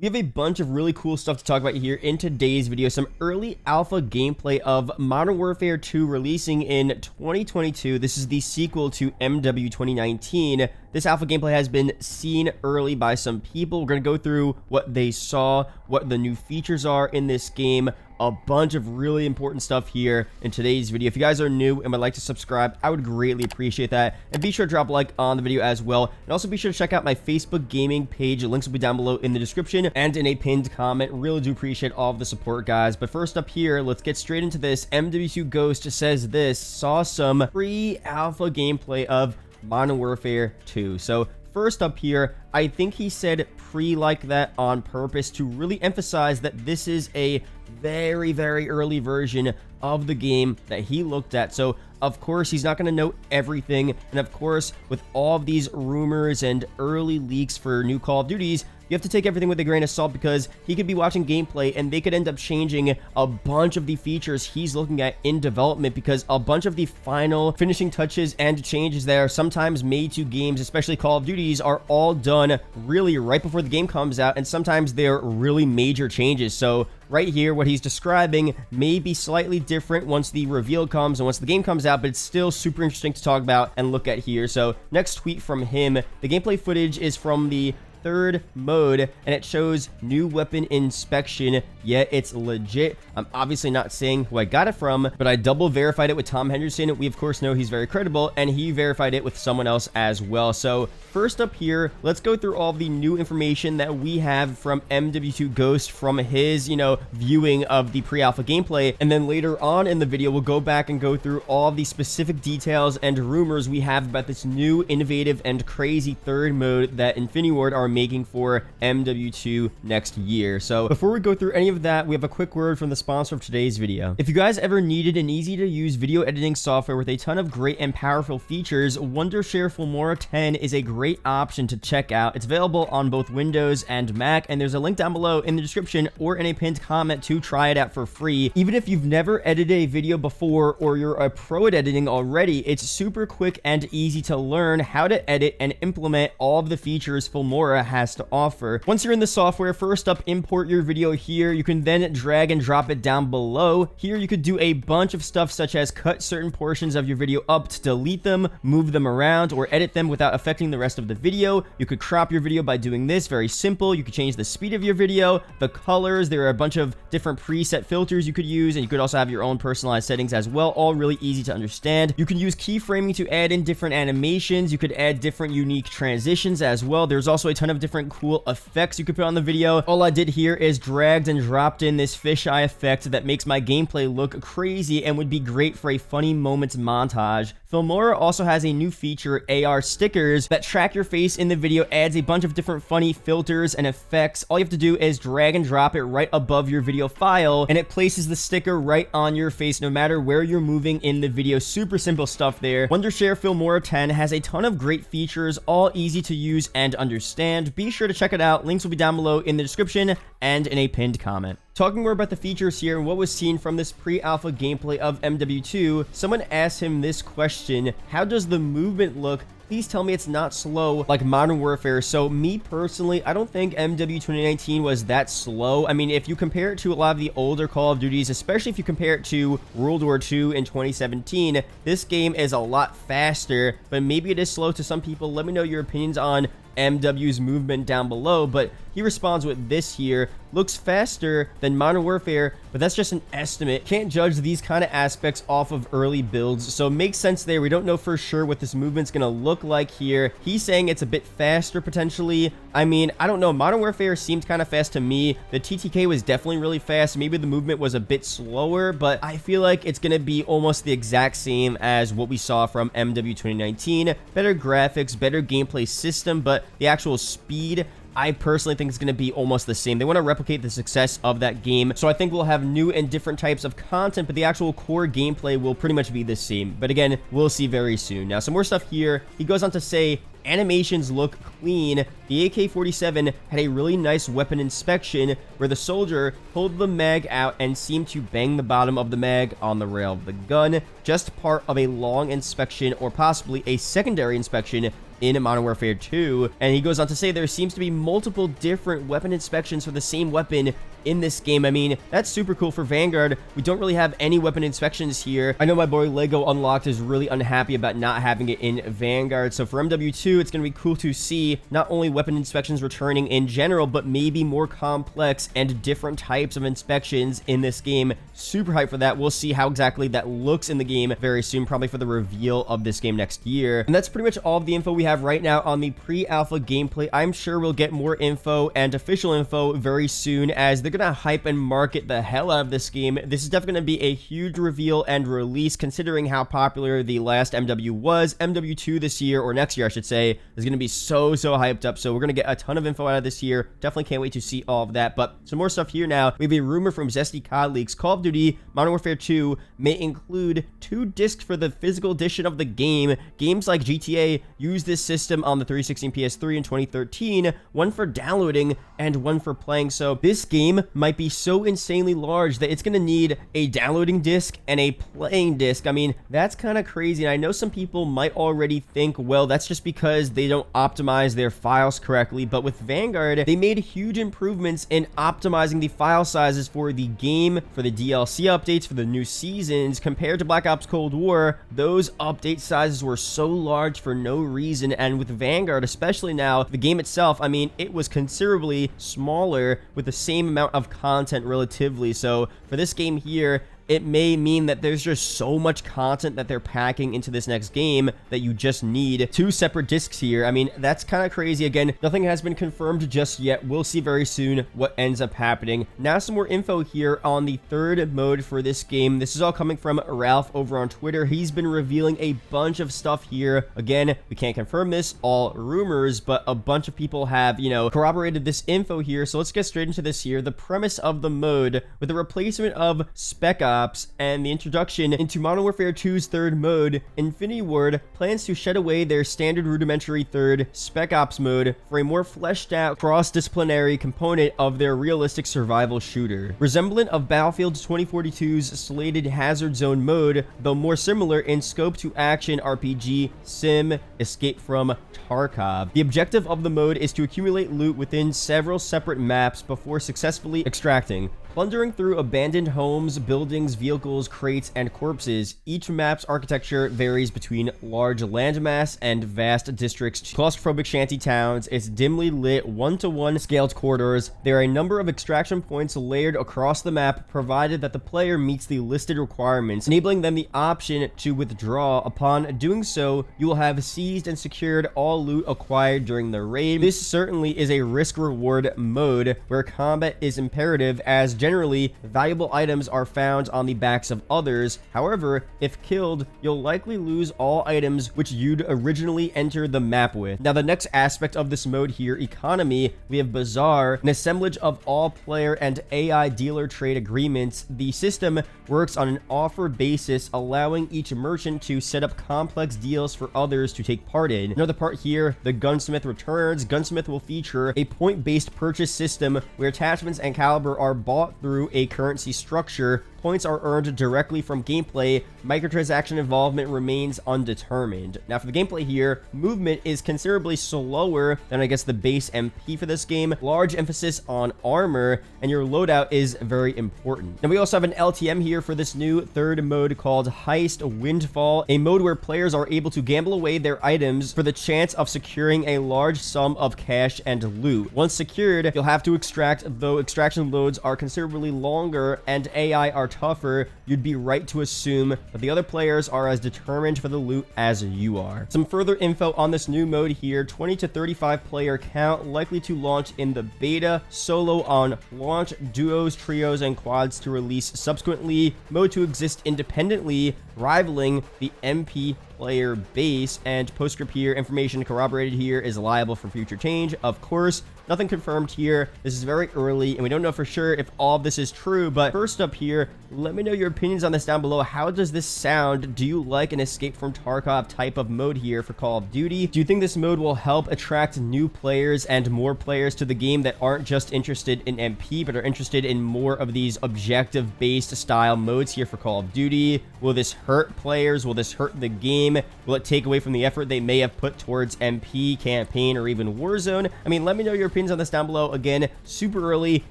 We have a bunch of really cool stuff to talk about here in today's video. Some early alpha gameplay of Modern Warfare 2 releasing in 2022. This is the sequel to MW 2019. This alpha gameplay has been seen early by some people. We're going to go through what they saw, what the new features are in this game, a bunch of really important stuff here in today's video. If you guys are new and would like to subscribe, I would greatly appreciate that. And be sure to drop a like on the video as well. And also be sure to check out my Facebook gaming page. The links will be down below in the description and in a pinned comment. Really do appreciate all of the support, guys. But first up here, let's get straight into this. MW2 Ghost says this, saw some pre-alpha gameplay of Modern Warfare 2. So first up here, I think he said pre like that on purpose to really emphasize that this is a very, very early version of the game that he looked at. So of course he's not going to know everything, and of course with all of these rumors and early leaks for new Call of Duties, you have to take everything with a grain of salt, because he could be watching gameplay and they could end up changing a bunch of the features he's looking at in development, because a bunch of the final finishing touches and changes that are sometimes made to games, especially Call of Duties, are all done really right before the game comes out, and sometimes they're really major changes. So right here, what he's describing may be slightly different once the reveal comes and once the game comes out, but it's still super interesting to talk about and look at here. So next tweet from him, the gameplay footage is from the third mode and it shows new weapon inspection. Yeah, it's legit. I'm obviously not saying who I got it from, but I double verified it with Tom Henderson. We of course know he's very credible, and he verified it with someone else as well. So first up here, let's go through all the new information that we have from MW2 Ghost from his, viewing of the pre-alpha gameplay, and then later on in the video we'll go back and go through all the specific details and rumors we have about this new innovative and crazy third mode that Infinity Ward are making for MW2 next year. So before we go through any of that, we have a quick word from the sponsor of today's video. If you guys ever needed an easy to use video editing software with a ton of great and powerful features, Wondershare Filmora 10 is a great option to check out. It's available on both Windows and Mac, and there's a link down below in the description or in a pinned comment to try it out for free. Even if you've never edited a video before or you're a pro at editing already, it's super quick and easy to learn how to edit and implement all of the features Filmora has to offer. Once you're in the software, first up, import your video here. You can then drag and drop it down below. Here you could do a bunch of stuff such as cut certain portions of your video up to delete them, move them around, or edit them without affecting the rest of the video. You could crop your video by doing this, very simple. You could change the speed of your video, the colors. There are a bunch of different preset filters you could use, and you could also have your own personalized settings as well, all really easy to understand. You can use keyframing to add in different animations. You could add different unique transitions as well. There's also a ton of different cool effects you could put on the video. All I did here is dragged and dropped in this fisheye effect that makes my gameplay look crazy and would be great for a funny moments montage. Filmora also has a new feature, AR stickers, that track your face in the video, adds a bunch of different funny filters and effects. All you have to do is drag and drop it right above your video file, and it places the sticker right on your face no matter where you're moving in the video. Super simple stuff there. Wondershare Filmora 10 has a ton of great features, all easy to use and understand. Be sure to check it out. Links will be down below in the description and in a pinned comment. Talking more about the features here and what was seen from this pre-alpha gameplay of MW2, someone asked him this question: how does the movement look? Please tell me it's not slow like Modern Warfare. So me personally, I don't think MW 2019 was that slow. I mean, if you compare it to a lot of the older Call of Duties, especially if you compare it to World War II in 2017, this game is a lot faster, but maybe it is slow to some people. Let me know your opinions on MW's movement down below, but he responds with this here: looks faster than Modern Warfare, but that's just an estimate. Can't judge these kind of aspects off of early builds, so it makes sense there. We don't know for sure what this movement's gonna look like here. He's saying it's a bit faster potentially. I mean, I don't know. Modern Warfare seemed kind of fast to me. The TTK was definitely really fast. Maybe the movement was a bit slower, but I feel like it's gonna be almost the exact same as what we saw from MW 2019. Better graphics, better gameplay system, but the actual speed, I personally think it's going to be almost the same. They want to replicate the success of that game, so I think we'll have new and different types of content, but the actual core gameplay will pretty much be the same. But again, we'll see very soon. Now, some more stuff here. He goes on to say, animations look clean. The AK-47 had a really nice weapon inspection where the soldier pulled the mag out and seemed to bang the bottom of the mag on the rail of the gun. Just part of a long inspection or possibly a secondary inspection in Modern Warfare 2. And he goes on to say there seems to be multiple different weapon inspections for the same weapon in this game. I mean, that's super cool for Vanguard. We don't really have any weapon inspections here. I know my boy Lego Unlocked is really unhappy about not having it in Vanguard. So for MW2, it's going to be cool to see not only weapon inspections returning in general, but maybe more complex and different types of inspections in this game. Super hyped for that. We'll see how exactly that looks in the game very soon, probably for the reveal of this game next year. And that's pretty much all of the info we have right now on the pre-alpha gameplay. I'm sure we'll get more info and official info very soon, as they're gonna hype and market the hell out of this game. This is definitely gonna be a huge reveal and release, considering how popular the last MW was. MW2 this year, or next year I should say, is gonna be so hyped up. So we're gonna get a ton of info out of this year. Definitely can't wait to see all of that. But some more stuff here now. We have a rumor from Zesty COD Leaks. Call of Duty Modern Warfare 2 may include 2 discs for the physical edition of the game. Games like GTA use this system on the 360 PS3 in 2013, one for downloading and one for playing. So this game might be so insanely large that it's going to need a downloading disc and a playing disc. I mean, that's kind of crazy. And I know some people might already think, well, that's just because they don't optimize their files correctly. But with Vanguard, they made huge improvements in optimizing the file sizes for the game, for the DLC updates, for the new seasons. Compared to Black Ops Cold War, those update sizes were so large for no reason. And with Vanguard, especially now, the game itself, I mean, it was considerably smaller with the same amount of content relatively. So for this game here, it may mean that there's just so much content that they're packing into this next game that you just need 2 separate discs here. I mean, that's kind of crazy. Again, nothing has been confirmed just yet. We'll see very soon what ends up happening. Now some more info here on the 3rd mode for this game. This is all coming from Ralph over on Twitter. He's been revealing a bunch of stuff here. Again, we can't confirm this, all rumors, but a bunch of people have, you know, corroborated this info here. So let's get straight into this here. The premise of the mode, with the replacement of Spec Ops and the introduction into Modern Warfare 2's 3rd mode, Infinity Ward plans to shed away their standard rudimentary 3rd Spec Ops mode for a more fleshed out cross-disciplinary component of their realistic survival shooter. Resemblant of Battlefield 2042's slated Hazard Zone mode, though more similar in scope to action RPG sim Escape from Tarkov. The objective of the mode is to accumulate loot within several separate maps before successfully extracting. Plundering through abandoned homes, buildings, vehicles, crates, and corpses, each map's architecture varies between large landmass and vast districts, claustrophobic shanty towns, its dimly lit one-to-one scaled corridors. There are a number of extraction points layered across the map, provided that the player meets the listed requirements, enabling them the option to withdraw. Upon doing so, you will have seized and secured all loot acquired during the raid. This certainly is a risk-reward mode, where combat is imperative, as generally, valuable items are found on the backs of others. However, if killed, you'll likely lose all items which you'd originally enter the map with. Now, the next aspect of this mode here, economy, we have Bazaar, an assemblage of all player and AI dealer trade agreements. The system works on an offer basis, allowing each merchant to set up complex deals for others to take part in. Another part here, the Gunsmith returns. Gunsmith will feature a point-based purchase system where attachments and caliber are bought through a currency structure. Points are earned directly from gameplay. Microtransaction involvement remains undetermined. Now for the gameplay here, movement is considerably slower than I guess the base MP for this game. Large emphasis on armor, and your loadout is very important. Now we also have an LTM here for this new 3rd mode called Heist Windfall, a mode where players are able to gamble away their items for the chance of securing a large sum of cash and loot. Once secured, you'll have to extract, though extraction loads are considerably longer and AI are tougher. You'd be right to assume that the other players are as determined for the loot as you are. Some further info on this new mode here: 20 to 35 player count, likely to launch in the beta, solo on launch, duos, trios, and quads to release subsequently, mode to exist independently, rivaling the MP player base. And postscript here, information corroborated here is liable for future change. Of course, nothing confirmed here. This is very early, and we don't know for sure if all of this is true. But first up here, let me know your opinions on this down below. How does this sound? Do you like an Escape from Tarkov type of mode here for Call of Duty? Do you think this mode will help attract new players and more players to the game that aren't just interested in MP, but are interested in more of these objective-based style modes here for Call of Duty? Will this hurt players? Will this hurt the game? Will it take away from the effort they may have put towards MP, campaign, or even Warzone? I mean, let me know your opinions on this down below. Again, super early,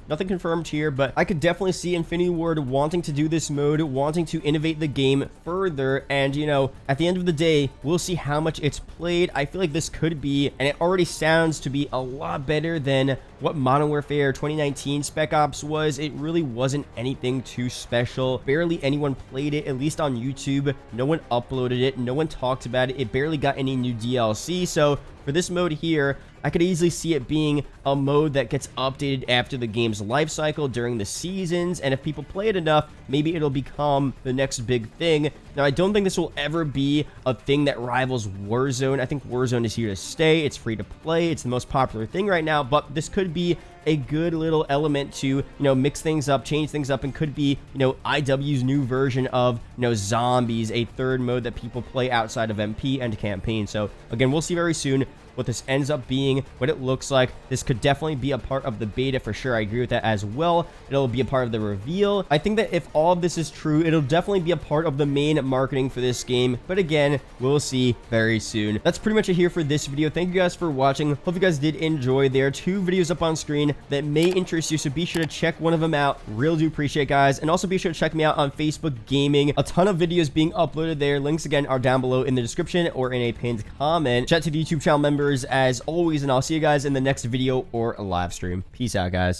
nothing confirmed here, but I could definitely see Infinity Ward wanting to do this mode, wanting to innovate the game further, and, you know, at the end of the day, we'll see how much it's played. I feel like this could be, and it already sounds to be a lot better than what Modern Warfare 2019 Spec Ops was. It really wasn't anything too special. Barely anyone played it, at least on YouTube. No one uploaded it. No one talked about it. It barely got any new DLC. So for this mode here, I could easily see it being a mode that gets updated after the game's life cycle during the seasons, and if people play it enough, maybe it'll become the next big thing. Now, I don't think this will ever be a thing that rivals Warzone. I think Warzone is here to stay. It's free to play. It's the most popular thing right now, but this could be a good little element to, you know, mix things up, change things up, and could be, you know, IW's new version of, you know, Zombies, a third mode that people play outside of MP and campaign. So again, we'll see very soon what this ends up being, what it looks like. This could definitely be a part of the beta for sure. I agree with that as well. It'll be a part of the reveal. I think that if all of this is true, it'll definitely be a part of the main marketing for this game. But again, we'll see very soon. That's pretty much it here for this video. Thank you guys for watching. Hope you guys did enjoy. There are 2 videos up on screen that may interest you, so be sure to check one of them out. Really do appreciate it, guys. And also be sure to check me out on Facebook Gaming. A ton of videos being uploaded there. Links again are down below in the description or in a pinned comment. Shout out to the YouTube channel members as always, and I'll see you guys in the next video or a live stream. Peace out, guys.